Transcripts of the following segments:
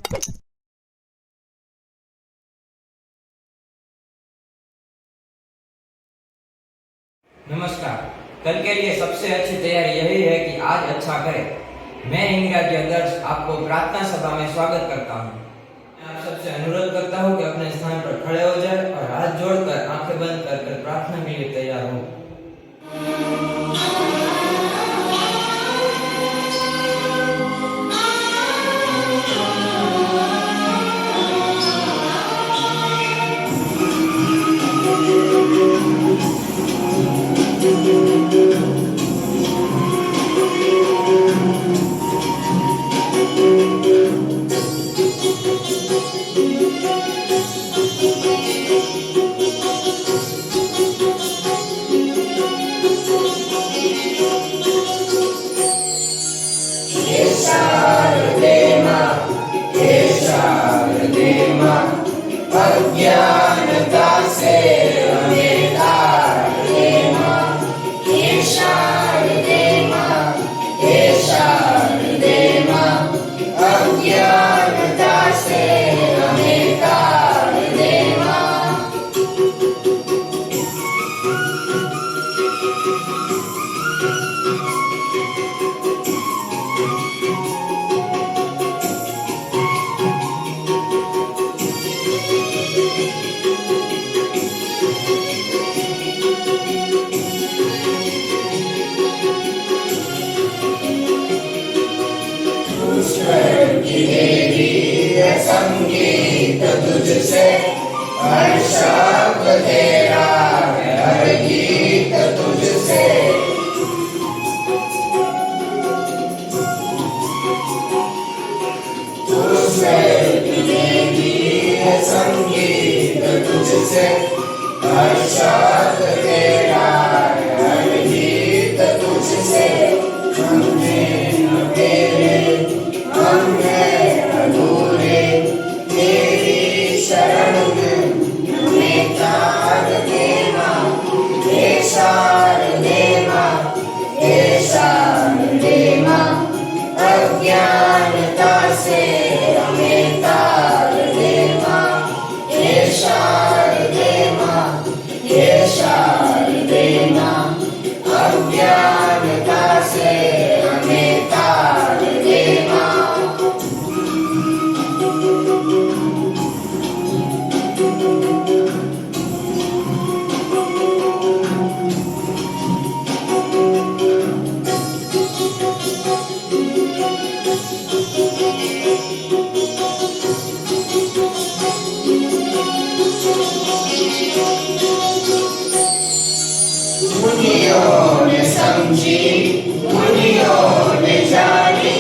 नमस्कार। कल के लिए सबसे अच्छी तैयारी यही है कि आज अच्छा करें। मैं इंग्रजी आदर्श आपको प्रार्थना सभा में स्वागत करता हूँ। मैं आप सबसे अनुरोध करता हूँ कि अपने स्थान पर खड़े हो जाए और हाथ जोड़कर आंखें बंद कर प्रार्थना के लिए तैयार हो। अज्ञानता से हमें तार दे माँ, हे शारदे माँ, हे शारदे माँ, अज्ञानता से हमें तार दे माँ। संगीत तुझसे हर शब्द तेरा है, हर गीत तुझसे। तुझसे संगीत तुझसे हर शब्द तेरा है, हर गीत तुझसे। तेरी शरण में हमें तार दे माँ, हे शारदे माँ, हे शारदे माँ, अज्ञानता से हमें तार दे माँ, हे शारदे माँ, हे शारदे माँ, अज्ञानता से हमें तार दे माँ। मुनियों ने समझी, मुनियों ने जानी,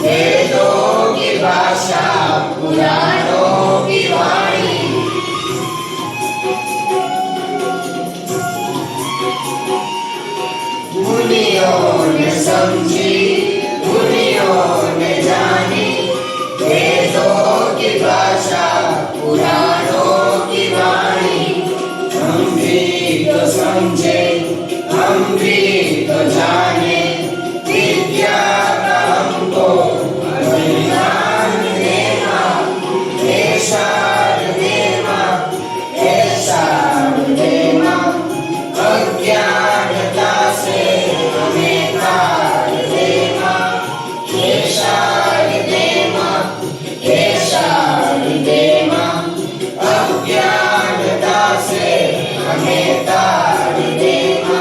वेदों की भाषा, पुराणों की वाणी। मुनियों ने समझी, मुनियों ने जानी, वेदों की भाषा, पुराणों की वाणी। हम भी तो समझे, हम भी तो जाने, विद्या का हमको ज्ञान देना, हे शारदे माँ, हे शारदे माँ, अज्ञानता से हमें तार दे माँ, हे शारदे माँ, हे शारदे माँ, अज्ञानता से हमें तार दे माँ।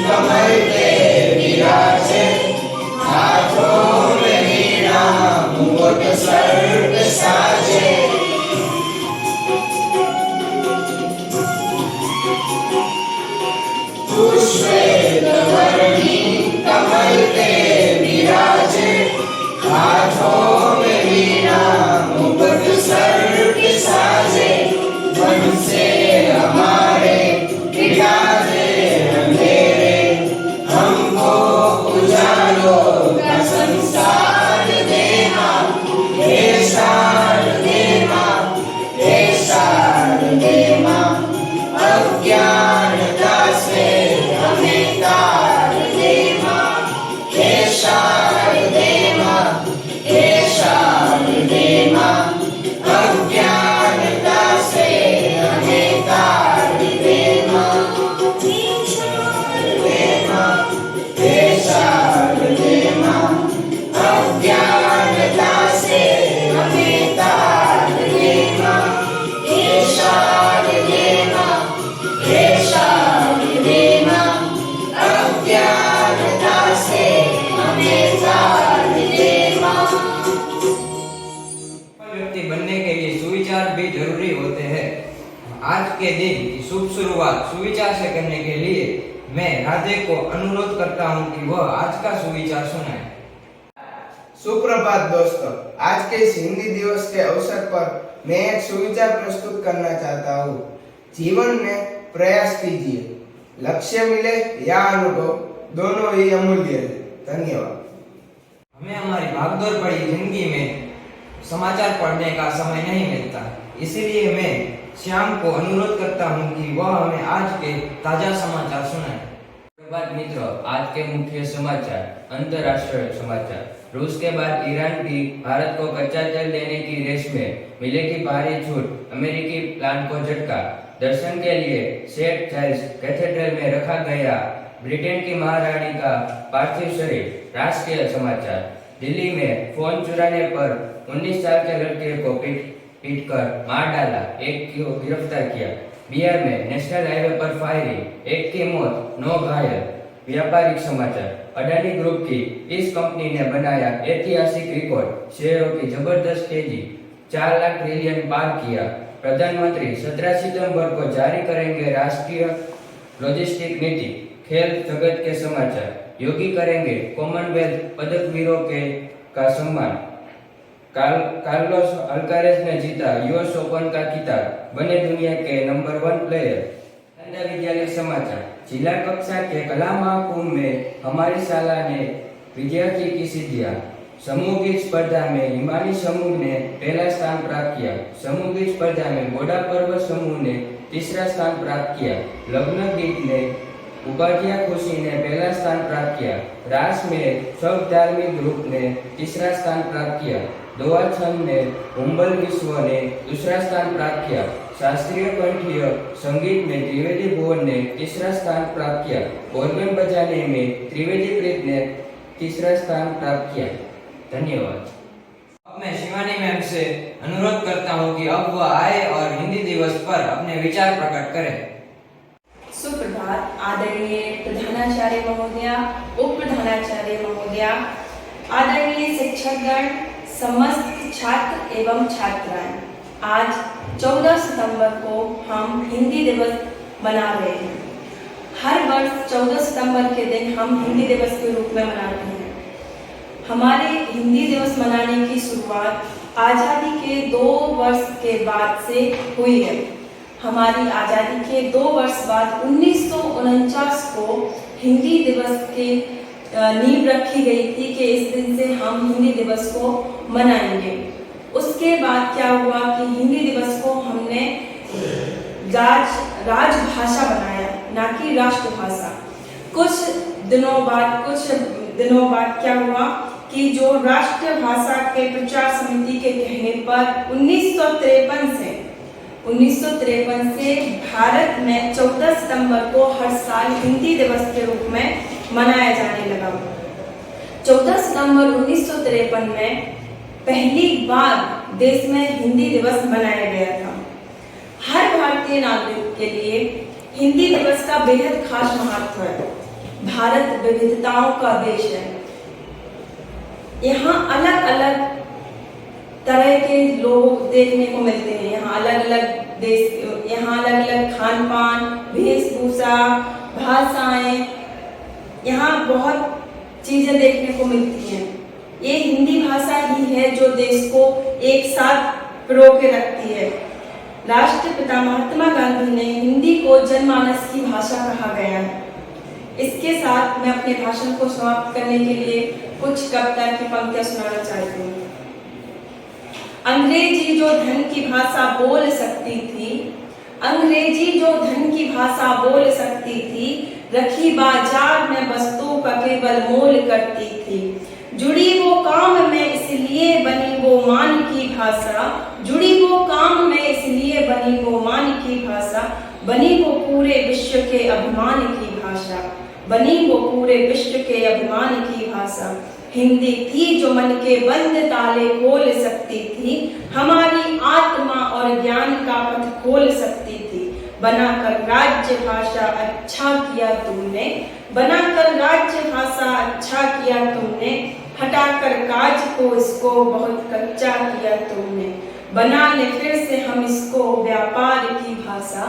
कमल पे विराजे, हाथों में वीणा, मुकुट सर पे साजे। तू श्वेत वर्णी कमल पे विराजे, हाथों में वीणा, मुकुट सर पे साजे। मन से हमारे शुभ शुरुआत सुविचार से करने के लिए मैं राधे को अनुरोध करता हूँ कि वह आज का सुविचार सुनाए। सुप्रभात दोस्तों, आज के इस हिंदी दिवस के अवसर पर मैं एक सुविचार प्रस्तुत करना चाहता हूँ। जीवन में प्रयास कीजिए, लक्ष्य मिले या अनुभव, दोनों ही अमूल्य है। धन्यवाद। हमें हमारी भागदौड़ भरी जिंदगी में समाचार पढ़ने का समय नहीं मिलता, इसलिए मैं श्याम को अनुरोध करता हूं कि वह हमें आज के ताजा समाचार सुनाए। सुप्रभात मित्रों, आज के मुख्य समाचार, अंतर्राष्ट्रीय समाचार। रूस के बाद ईरान भी भारत को कच्चा तेल देने की रेस में, मिलेगी भारी छूट, अमेरिकी प्लान को झटका। दर्शन के लिए सेंट चार्ल्स कैथेड्रल में रखा गया ब्रिटेन की महारानी का पार्थिव शरीर। राष्ट्रीय समाचार, दिल्ली में फोन चुराने पर 19 साल के लड़के को पीटकर मार डाला, एक को गिरफ्तार किया। बिहार में नेशनल हाईवे पर फायरिंग, एक की मौत, 9 घायल। व्यापारिक समाचार, अडानी ग्रुप की इस कंपनी ने बनाया ऐतिहासिक रिकॉर्ड, शेयरों की जबरदस्त तेजी, 4 लाख ट्रिलियन पार किया। प्रधानमंत्री 17 सितंबर को जारी करेंगे राष्ट्रीय लॉजिस्टिक नीति। खेल जगत के समाचार, योगी करेंगे कॉमनवेल्थ पदकवीरों का सम्मान। कार्लोस अल्कारेज ने जीता यूएस ओपन का खिताब, बने दुनिया के नंबर 1 प्लेयर। नंदा विद्यालय समाचार, जिला कक्षा के कला महाकुंभ में हमारी शाला ने विद्यार्थी की सिद्धियां। समूह गीत स्पर्धा में हिमालय समूह ने पहला स्थान प्राप्त किया। समूह गीत स्पर्धा में बोडा पर्वत समूह ने तीसरा स्थान प्राप्त किया। लग्न गीत ने उपाध्याय खुशी ने पहला स्थान प्राप्त किया। रास में सब धार्मिक ग्रुप ने तीसरा स्थान प्राप्त किया। दोहा छंद ने हुम्बल विश्व ने दूसरा स्थान प्राप्त किया। शास्त्रीय कंठीय संगीत में त्रिवेदी भुवन ने तीसरा स्थान प्राप्त किया। ऑर्गन बजाने में त्रिवेदी प्रीत ने तीसरा स्थान प्राप्त किया। धन्यवाद। अब मैं शिवानी मैम से अनुरोध करता हूं कि अब वह आए और हिंदी दिवस पर अपने विचार प्रकट करें। सुप्रभात आदरणीय प्रधानाचार्य महोदया, उप प्रधानाचार्य महोदया, आदरणीय शिक्षकगण, समस्त छात्र एवं छात्राएं। आज 14 सितंबर को हम हिंदी दिवस मना रहे हैं। हर वर्ष 14 सितंबर के दिन हम हिंदी दिवस के रूप में मनाते हैं। हमारे हिंदी दिवस मनाने की शुरुआत आज़ादी के 2 वर्ष के बाद से हुई है। हमारी आज़ादी के 2 वर्ष बाद 1949 को हिंदी दिवस की नींव रखी गई थी कि इस दिन से हम हिंदी दिवस को मनाएंगे। उसके बाद क्या हुआ कि हिंदी दिवस को हमने राजभाषा बनाया, ना कि राष्ट्रभाषा। कुछ दिनों बाद क्या हुआ कि जो राष्ट्रभाषा के प्रचार समिति के कहने पर 1953 से भारत में 14 सितंबर को हर साल हिंदी दिवस के रूप में मनाया जाने लगा। 14 सितंबर 1953 में पहली बार देश में हिंदी दिवस मनाया गया था। हर भारतीय नागरिक के लिए हिंदी दिवस का बेहद खास महत्व है। भारत विविधताओं का देश है। यहाँ अलग अलग तरह के लोग देखने को मिलते हैं। यहाँ अलग अलग खान पान, वेशभूषा, भाषाएं, यहाँ बहुत चीजें देखने को मिलती हैं। ये हिंदी भाषा ही है जो देश को एक साथ पिरो के रखती है। राष्ट्रपिता महात्मा गांधी ने हिंदी को जनमानस की भाषा कहा गया है। इसके साथ मैं अपने भाषण को समाप्त करने के लिए कुछ कविता की पंक्तियां सुनाना चाहती हूँ। अंग्रेजी जो धन की भाषा बोल सकती थी, अंग्रेजी जो धन की भाषा बोल सकती थी, रखी बाजार में वस्तु का केवल मोल करती थी। जुड़ी वो काम में इसलिए बनी वो मान की भाषा, जुड़ी वो काम में इसलिए बनी वो मान की भाषा, बनी वो पूरे विश्व के अभिमान की भाषा, बनी वो पूरे विश्व के अभिमान की भाषा। हिंदी थी जो मन के बंद ताले खोल सकती थी, हमारी आत्मा और ज्ञान का पथ खोल सकती थी। बनाकर राज्य भाषा अच्छा किया तुमने, बनाकर राज्य भाषा अच्छा किया तुमने, हटाकर काज को इसको बहुत कच्चा किया तुमने। बना ले फिर से हम इसको व्यापार की भाषा,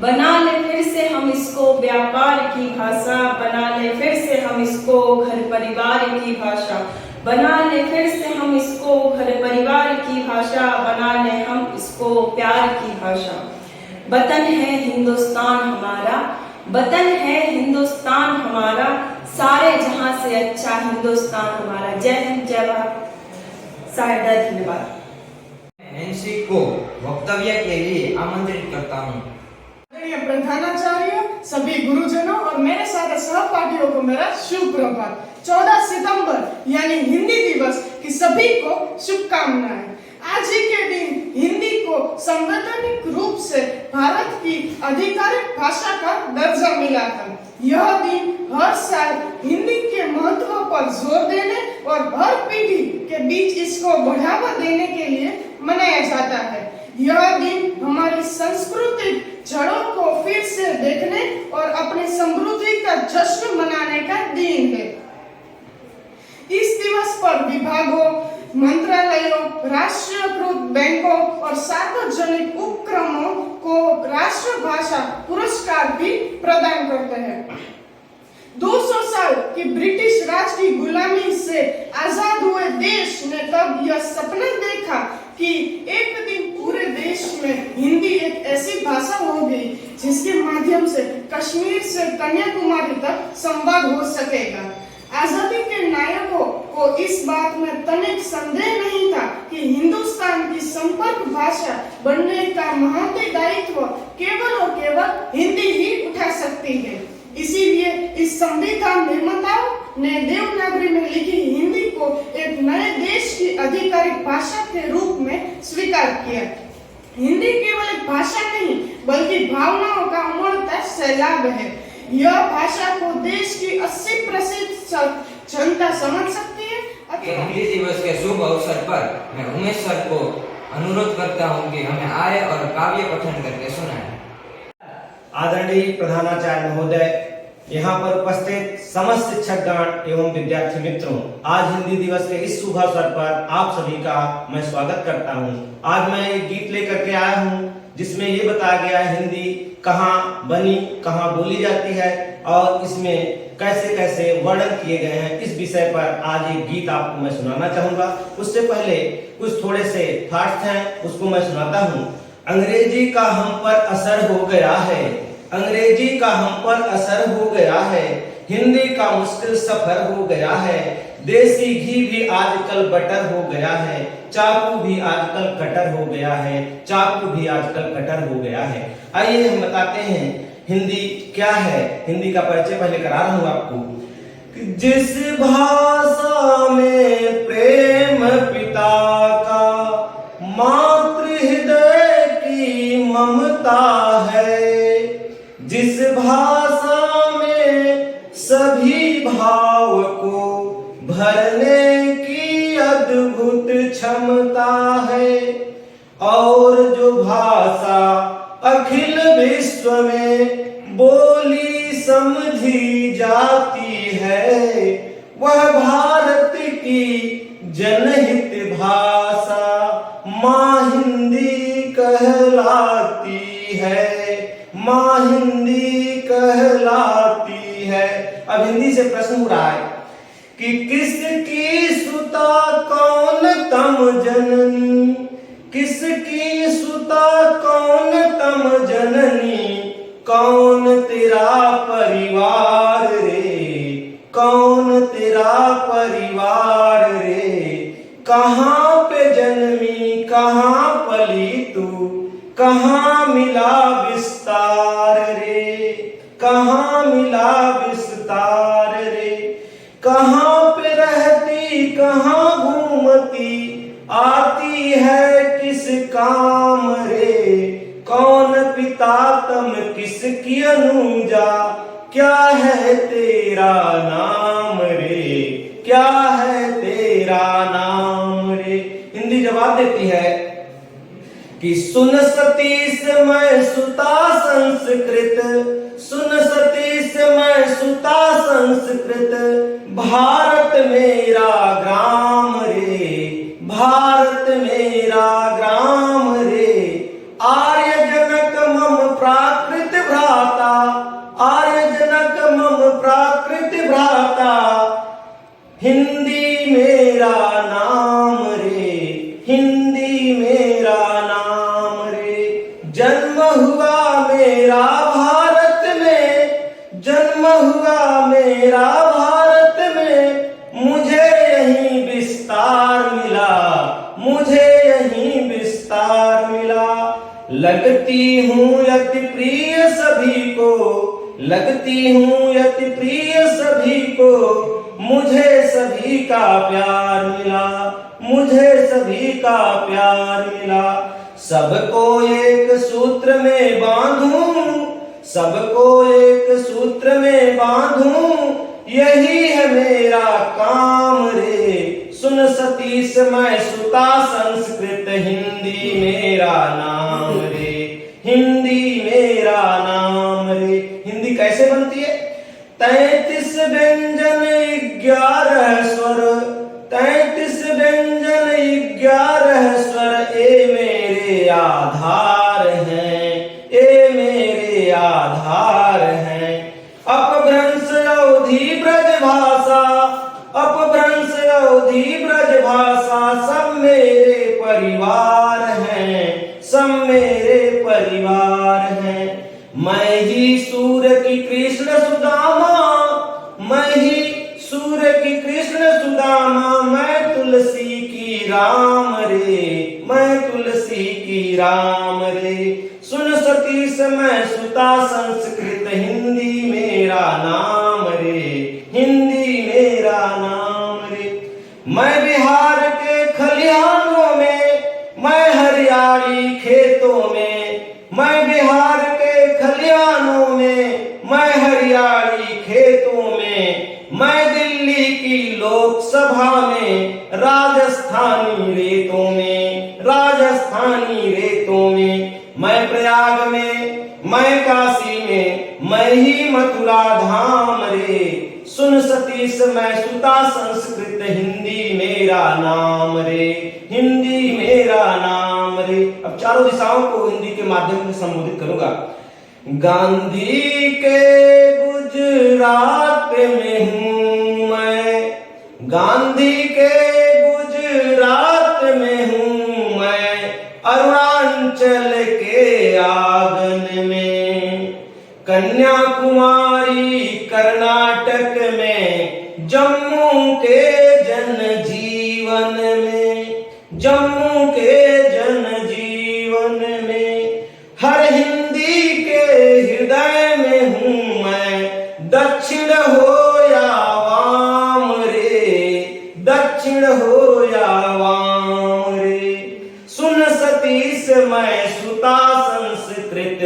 बना ले फिर से हम इसको व्यापार की भाषा, बना ले फिर से हम इसको घर परिवार की भाषा, बना ले फिर से हम इसको घर परिवार की भाषा, बना ले हम इसको प्यार की भाषा। वतन है हिंदुस्तान हमारा, वतन है हिंदुस्तान हमारा, सारे जहां से अच्छा हिंदुस्तान हमारा। जय हिंद, जय भारत। साहेब धन्यवाद। एनसी को वक्तव्य के लिए आमंत्रित करता हूँ। आदरणीय प्रधानाचार्य, सभी गुरुजनों और मेरे सारे सहपाठियों को मेरा शुभ प्रभात। 14 सितंबर यानी हिंदी दिवस की सभी को शुभकामनाएं। आज ही के दिन हिंदी को संवैधानिक रूप से भारत की आधिकारिक भाषा का दर्जा मिला था। यह दिन हर साल हिंदी के महत्व पर जोर देने और हर पीढ़ी के बीच इसको बढ़ावा देने के लिए मनाया जाता है। यह दिन हमारी सांस्कृतिक जड़ों को फिर से देखने और अपनी समृद्धि का जश्न मनाने का दिन है। इस दिवस पर विभागों, मंत्रालयों, राष्ट्रीयकृत बैंकों और सार्वजनिक उपक्रमों को राष्ट्रभाषा पुरस्कार भी प्रदान करते हैं। 200 साल की ब्रिटिश राज की गुलामी से आजाद हुए देश ने तब यह सपना देखा कि एक दिन पूरे देश में हिंदी एक ऐसी भाषा होगी जिसके माध्यम से कश्मीर से कन्याकुमारी तक संवाद हो सकेगा। आजादी के नायकों को इस बात में तनिक संदेह नहीं था कि हिंदुस्तान की संपर्क भाषा बनने का महती दायित्व केवल और केवल हिंदी ही उठा सकती है। इसीलिए इस संविधान निर्माताओं ने देवनागरी में लिखी हिंदी को एक नए देश की आधिकारिक भाषा के रूप में स्वीकार किया। हिंदी केवल एक भाषा नहीं बल्कि भावनाओं का उमड़ता सैलाब है। यह भाषा को देश की 80% जनता समझ सकती है। हिंदी दिवस के शुभ अवसर पर मैं उमेश सर को अनुरोध करता हूँ कि हमें आए और काव्य पठन करके सुनाएं। आदरणीय प्रधानाचार्य महोदय, यहाँ पर उपस्थित समस्त शिक्षकगण एवं विद्यार्थी मित्रों, आज हिंदी दिवस के इस शुभ अवसर पर आप सभी का मैं स्वागत करता हूँ। आज मैं एक गीत लेकर के आया हूँ जिसमें ये बताया गया है हिंदी कहाँ बनी, कहाँ बोली जाती है और इसमें कैसे कैसे वर्णन किए गए हैं। इस विषय पर आज एक गीत आपको मैं सुनाना चाहूंगा। उससे पहले कुछ थोड़े से थॉट्स हैं, उसको मैं सुनाता हूँ। अंग्रेजी का हम पर असर हो गया है, अंग्रेजी का हम पर असर हो गया है, हिंदी का मुश्किल सफर हो गया है, देसी घी भी आजकल बटर हो गया है, चाकू भी आजकल कटर हो गया है, चाकू भी आजकल कटर हो गया है। आइए हम बताते हैं हिंदी क्या है। हिंदी का परिचय पहले करा रहा हूं आपको। जिस भाषा में प्रेम पिता का, मातृ हृदय की ममता है, जिस भाषा में सभी भाव को भरने की अद्भुत क्षमता है, और जो भाषा अखिल विश्व में बोली समझी जाती है, वह भारत की जनहित भाषा माँ हिंदी कहलाती है, माँ हिंदी कहलाती है। अब हिंदी से प्रश्न हो रहा है कि किसकी सुता कौन तम जननी, किसकी सुता कौन तम जननी, कौन तेरा परिवार रे, कौन तेरा परिवार रे, कहाँ पे जन्मी कहाँ पली तू, कहाँ मिला विस्तार रे, कहाँ मिला विस्तार रे, कहाँ पे रहती कहाँ घूमती, आती है किस काम रे, कौन पिता तम किसकी अनुजा, क्या है तेरा नाम रे, क्या है तेरा नाम रे। हिंदी जवाब देती है कि सुन सतीश मैं सुता संस्कृत, सुन सतीश मैं सुता संस्कृत, भारत मेरा ग्राम रे, भारत मेरा ग्राम रे, आर्य जनक मम प्राकृत हिंदी मेरा नाम रे, हिंदी मेरा नाम रे। जन्म हुआ मेरा भारत में, जन्म हुआ मेरा भारत में, मुझे यहीं विस्तार मिला, मुझे यहीं विस्तार मिला। लगती हूँ अति प्रिय सभी को, लगती हूँ अति प्रिय सभी को, मुझे सभी का प्यार मिला, मुझे सभी का प्यार मिला। सबको एक सूत्र में बांधूं, सबको एक सूत्र में बांधूं, यही है मेरा काम रे। सुन सतीश मैं सुता संस्कृत, हिंदी मेरा नाम रे, हिंदी मेरा नाम रे। हिंदी कैसे बनती है? 33 व्यंजन 11 स्वर, 33 व्यंजन 11 स्वर, ए मेरे आधार हैं, ए मेरे आधार हैं। अपभ्रंश अवधि ब्रज भाषा, अपभ्रंश अवधि ब्रज भाषा, सब मेरे परिवार हैं, सब मेरे परिवार हैं। मैं ही सूर्य की कृष्ण सुदामा, मैं ही सूर्य की कृष्ण सुदामा, मैं तुलसी की राम रे, मैं तुलसी की राम रे। सुन सतीश मैं सुता संस्कृत, हिंदी मेरा नाम रे, हिंदी मेरा नाम रे। मैं बिहार के खलिहानों में, मैं हरियाली खेतों में, मैं बिहार के खलिहानों में, मैं हरियाली खेतों में, मैं दिल्ली की लोकसभा में, राजस्थानी रेतों में, राजस्थानी रेतों में। मैं प्रयाग में, मैं काशी में, मैं ही मथुरा धाम रे। सुन सतीश मैं सुता संस्कृत, हिंदी मेरा नाम रे, हिंदी मेरा नाम रे। अब चारों दिशाओं को हिंदी के माध्यम से संबोधित करूंगा। गांधी के गुजरात में हूँ मैं, गांधी के गुजरात में हूँ मैं, अरुणाचल के आंगन में, कन्याकुमारी कर्नाटक में, जम्मू के जनजीवन में, जम्मू के जनजीवन में, हर हिंदी के हृदय में हूँ मैं। दक्षिण हो या वाम रे, दक्षिण हो या वाम रे। सुन सतीश मैं सुता संस्कृत,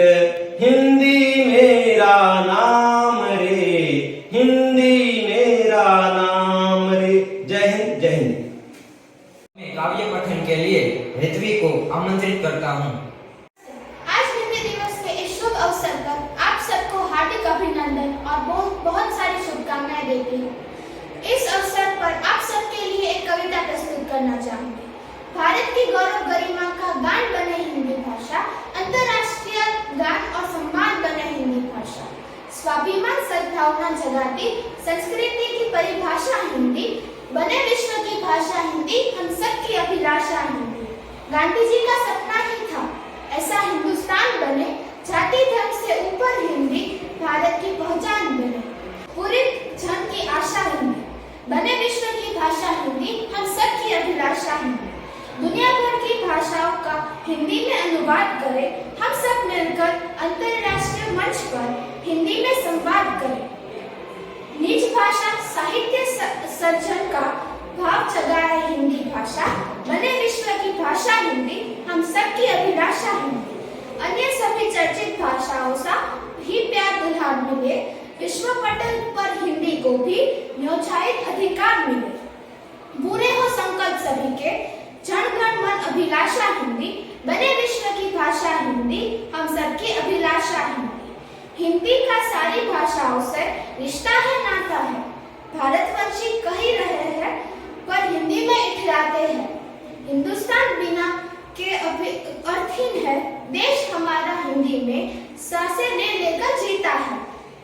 हिंदी मेरा नाम रे, हिंदी मेरा नाम रे। जय हिंद, जय हिंद। मैं काव्य पठन के लिए ऋत्वी को आमंत्रित करता हूँ। आज हिंदी दिवस के इस शुभ अवसर पर आप सबको हार्दिक अभिनंदन और बहुत सारी शुभकामनाएं देती हूँ। इस अवसर पर आप सबके लिए एक कविता प्रस्तुत करना चाहूंगी। भारत की गौरव गरिमा का गान बने हिंदी भाषा, अंतर्राष्ट्रीय गान और सम्मान बने हिंदी भाषा। स्वाभिमान सद्भावना जगाती संस्कृति की परिभाषा हिंदी, बने विश्व की भाषा हिंदी, हम सबकी अभिलाषा हिंदी। गांधी जी का सपना ही था ऐसा हिंदुस्तान बने, जाति धर्म से ऊपर हिंदी भारत की पहचान बने। पूरे जन की आशा हिंदी, बने विश्व की भाषा हिंदी, हम सबकी अभिलाषा हिंदी। दुनिया भर की भाषाओं का हिंदी में अनुवाद करें, हम सब मिलकर अंतर्राष्ट्रीय मंच पर हिंदी में संवाद करें। निज भाषा साहित्य सर्जन का भाव जगाए हिंदी भाषा, बने विश्व की भाषा हिंदी, हम सबकी अभिलाषा हिंदी। अन्य सभी चर्चित भाषाओं सा भी प्यार दुलार मिले, विश्व पटल पर हिंदी को भी न्योछाइत अधिकार मिले। बुरे हो संकल्प सभी के, जन गण मन अभिलाषा हिंदी, बने विश्व की भाषा हिंदी, हम सबकी अभिलाषा हिंदी। हिंदी का सारी भाषाओं से रिश्ता है, नाता है। भारतवंशी कह ही रहे हैं पर हिंदी में इठलाते हैं। हिंदुस्तान बिना के अर्थहीन है, देश हमारा हिंदी में सांसें ले लेकर जीता है।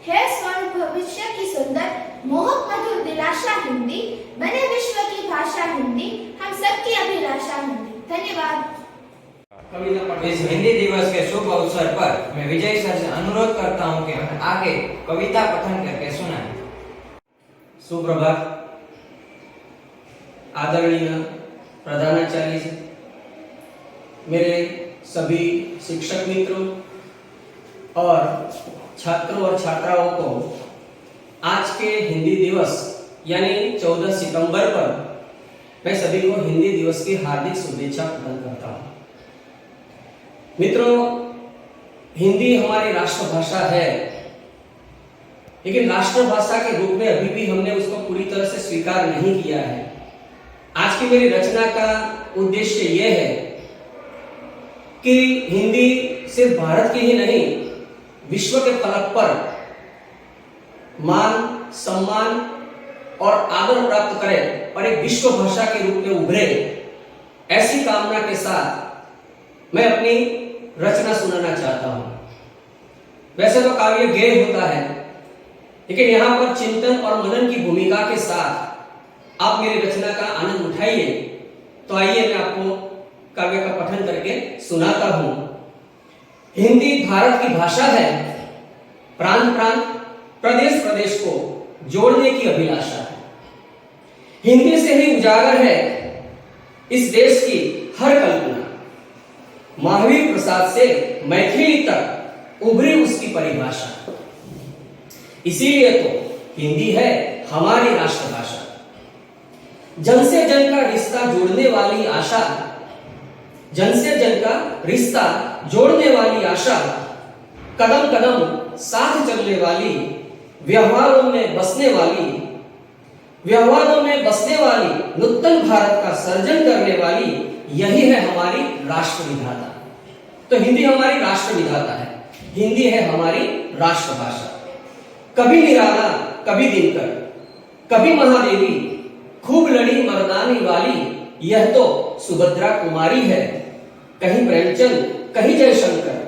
स्वर्ण भविष्य की सुंदर मोहक मधुर दिलासा हिंदी, बने विश्व की भाषा हिंदी, हम सबकी अभिलाषा हिंदी। धन्यवाद। इस हिंदी दिवस के शुभ अवसर पर मैं विजय सर से अनुरोध करता हूं कि हमें आगे कविता पठन करके सुनाएं। सुप्रभात। आदरणीय प्रधानाचार्य जी, मेरे सभी शिक्षक मित्रों और छात्रों और छात्राओं को आज के हिंदी दिवस यानी 14 सितंबर पर मैं सभी को हिंदी दिवस की हार्दिक शुभेच्छा प्रदान करता हूं। मित्रों, हिंदी हमारी राष्ट्रभाषा है, लेकिन राष्ट्रभाषा के रूप में अभी भी हमने उसको पूरी तरह से स्वीकार नहीं किया है। आज की मेरी रचना का उद्देश्य यह है कि हिंदी सिर्फ भारत की ही नहीं, विश्व के फलक पर मान, सम्मान और आदर प्राप्त करे और एक विश्व भाषा के रूप में उभरे, ऐसी कामना के साथ मैं अपनी रचना सुनाना चाहता हूं। वैसे तो काव्य गेय होता है, लेकिन यहां पर चिंतन और मनन की भूमिका के साथ आप मेरी रचना का आनंद उठाइए। तो आइए मैं आपको काव्य का पठन करके सुनाता हूं। हिंदी भारत की भाषा है, प्रांत प्रांत, प्रदेश प्रदेश को जोड़ने की अभिलाषा है। हिंदी से ही उजागर है इस देश की हर कल्पना। महावीर प्रसाद से मैथिली तक उभरी उसकी परिभाषा। इसीलिए तो हिंदी है हमारी राष्ट्रभाषा। जन से जन का रिश्ता जोड़ने वाली आशा, जन से जन का रिश्ता जोड़ने वाली आशा, कदम कदम साथ चलने वाली, व्यवहारों में बसने वाली, व्यवहारों में बसने वाली, नूतन भारत का सर्जन करने वाली, यही है हमारी राष्ट्र विधाता। तो हिंदी हमारी राष्ट्र विधाता है, हिंदी है हमारी राष्ट्रभाषा। कभी निराला, कभी दिनकर, कभी महादेवी, खूब लड़ी मर्दानी वाली, यह तो सुभद्रा कुमारी है। कहीं प्रेमचंद, कहीं जयशंकर,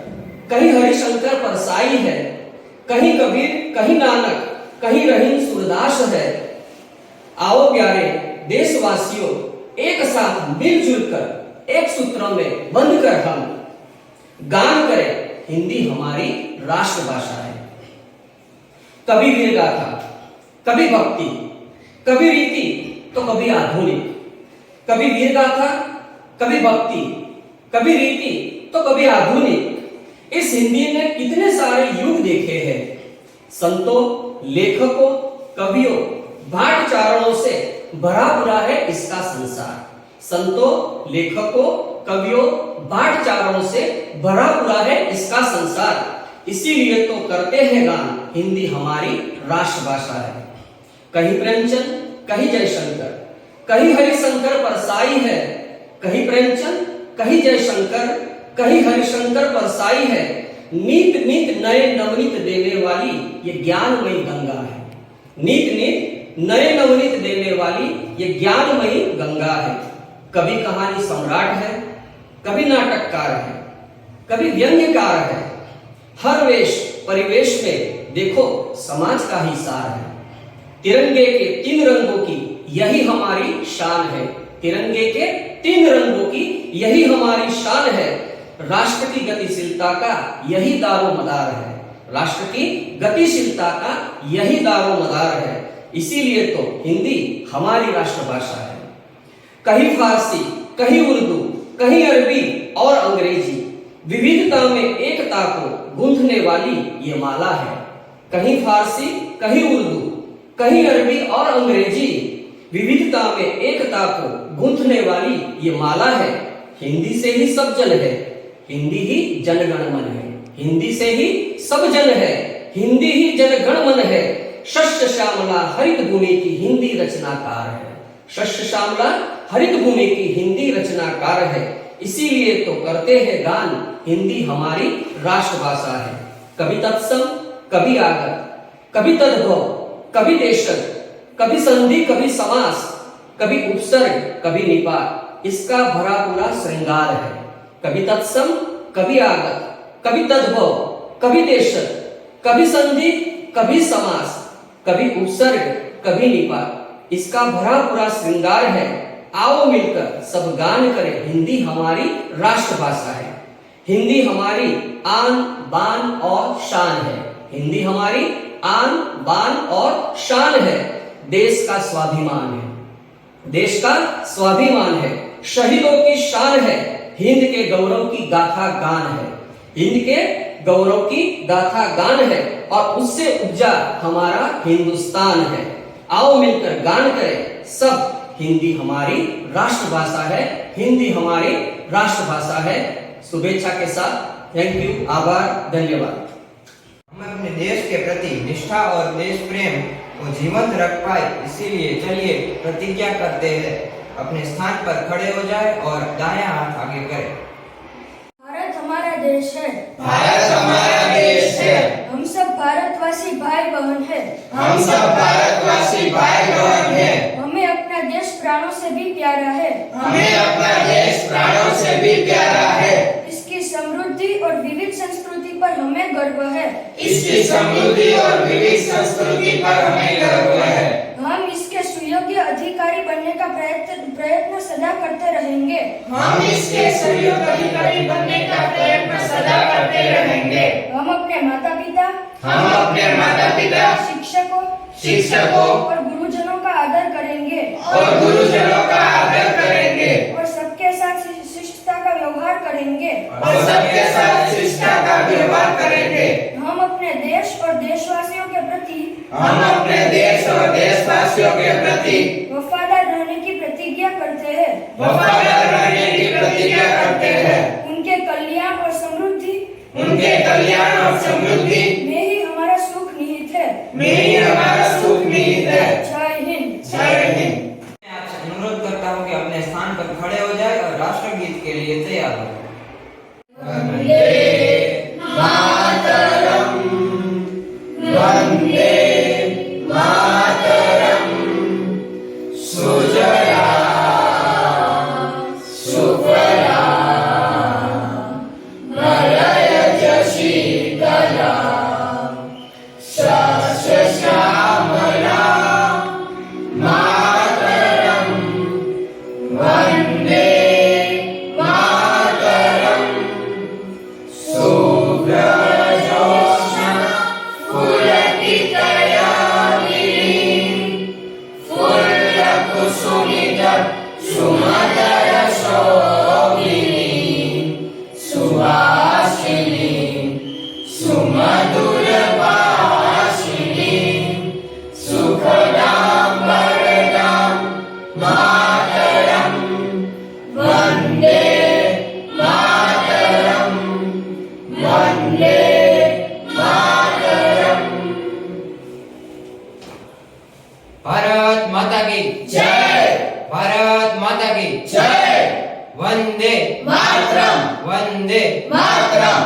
कहीं हरिशंकर परसाई है। कहीं कबीर, कहीं नानक, कहीं रहीम सूरदास है। आओ प्यारे देशवासियों, एक साथ मिलजुल कर एक सूत्र में बंध कर हम गान करें, हिंदी हमारी राष्ट्रभाषा है। कभी वीर गाथा, कभी भक्ति, कभी रीति तो कभी आधुनिक। कभी वीर गाथा, कभी भक्ति, कभी रीति तो कभी आधुनिक। इस हिंदी ने कितने सारे युग देखे हैं। संतों, लेखकों, कवियों, भाट चारणों से भरा पूरा है इसका संसार। संतों, लेखकों, कवियों, भाट चारणों से भरा पूरा है इसका संसार। इसीलिए तो करते हैं गान, हिंदी हमारी राष्ट्रभाषा है। कहीं प्रेमचंद, कहीं जयशंकर, कहीं हरिशंकर परसाई है। कहीं प्रेमचंद, कहीं जयशंकर, कहीं हरिशंकर परसाई है। नीत नीत नए नवनीत देने वाली ये ज्ञानमयी गंगा है। नीत नीत नए नवनीत देने वाली ये ज्ञानमयी गंगा है। कभी कहानी सम्राट है, कभी नाटककार है, कभी व्यंग्यकार है। हर वेश परिवेश में देखो समाज का ही सार है। तिरंगे के 3 रंगों की यही हमारी शान है। तिरंगे के 3 रंगों की यही हमारी शान है। राष्ट्र की गतिशीलता का यही दारोमदार है। राष्ट्र की गतिशीलता का यही दारोमदार है। इसीलिए तो हिंदी हमारी राष्ट्रभाषा है। कहीं फारसी, कहीं उर्दू, कहीं अरबी और अंग्रेजी, विविधता में एकता को गूंथने वाली ये माला है। कहीं फारसी, कहीं उर्दू, कहीं अरबी और अंग्रेजी, विविधता में एकता को गूंथने वाली ये माला है। हिंदी से ही सब जन है, हिंदी ही जनगण मन है। हिंदी से ही सब जन है, हिंदी ही जनगण मन है। शस्य श्यामला हरित भूमि की हिंदी रचनाकार है। शस्य श्यामला हरित भूमि की हिंदी रचनाकार है। इसीलिए तो करते हैं गान, हिंदी हमारी राष्ट्रभाषा है। कभी तत्सम, कभी आगत, कभी तद्भव, कभी देशज, कभी संधि, कभी समास, कभी उपसर्ग, कभी निपात, इसका भरा पूरा श्रृंगार है। कभी तत्सम, कभी आगत, कभी तद्भव, कभी देशज, कभी संधि, कभी समास, कभी उपसर्ग, कभी नहीं पा। इसका भरा पूरा श्रृंगार है। आओ मिलकर सब गान करें, हिंदी हमारी राष्ट्रभाषा है। हिंदी हमारी आन बान और शान है। हिंदी हमारी आन बान और शान है। देश का स्वाभिमान है। देश का स्वाभिमान है। शहीदों की शान है। हिंद के गौरव की गाथा गान है। हिंद के गौरव की गाथा गान है और उससे उपजा हमारा हिंदुस्तान है। आओ मिलकर गान करें सब, हिंदी हमारी राष्ट्रभाषा है। हिंदी हमारी राष्ट्रभाषा है। शुभेच्छा के साथ थैंक यू, आभार, धन्यवाद। हम अपने देश के प्रति निष्ठा और देश प्रेम को जीवंत रख पाए, इसीलिए चलिए प्रतिज्ञा करते हैं। अपने स्थान पर खड़े हो जाए और दायां हाथ आगे करें। भारत हमारा देश है। भारत हमारा देश है। हम सब भारतवासी भाई बहन है। हम सब भारतवासी भाई बहन है। हमें अपना देश प्राणों से भी प्यारा है। हमें अपना देश प्राणों से भी प्यारा है। इसकी समृद्धि और विविध संस्कृति पर हमें गर्व है। इसकी समृद्धि और विविध संस्कृति पर हमें गर्व है। हम इसके सुयोग्य अधिकारी बनने का प्रयत्न सदा करते रहेंगे। हम इसके सुयोग्य अधिकारी बनने का प्रयत्न सदा करते रहेंगे। हम अपने माता पिता, हम अपने माता पिता, शिक्षकों और गुरुजनों का आदर करेंगे। और गुरुजनों का आदर करेंगे। और सबके साथ शिष्टता का व्यवहार करेंगे। और सबके साथ शिष्टता का व्यवहार करेंगे। हम अपने देश और देशवासियों के प्रति हम अपने देश और देशवासियों के प्रति वफादार रहने की प्रतिज्ञा करते हैं। वफादार रहने की प्रतिज्ञा करते हैं। उनके कल्याण और समृद्धि उनके कल्याण और समृद्धि में ही हमारा सुख निहित है। में ही हमारा सुख निहित है। जय हिंद। जय हिंद। मैं आपसे अनुरोध करता हूँ कि अपने स्थान पर खड़े हो जाए और राष्ट्रगीत के लिए तैयार हो। वंदे मातरम। सुजला सुफला मलयज शीतला शस्य श्यामला मातरम। वंदे मातरम। शुभ्रजोत्स्ना सुमधुर शोभिनी सुहासिनी सुमधुर भाषिणी सुखदां वरदां मातरं। वन्दे मातरं। वन्दे मातरं। भारत माता की जय। भारत माता की जय। वंदे मातरम। वंदे मातरम।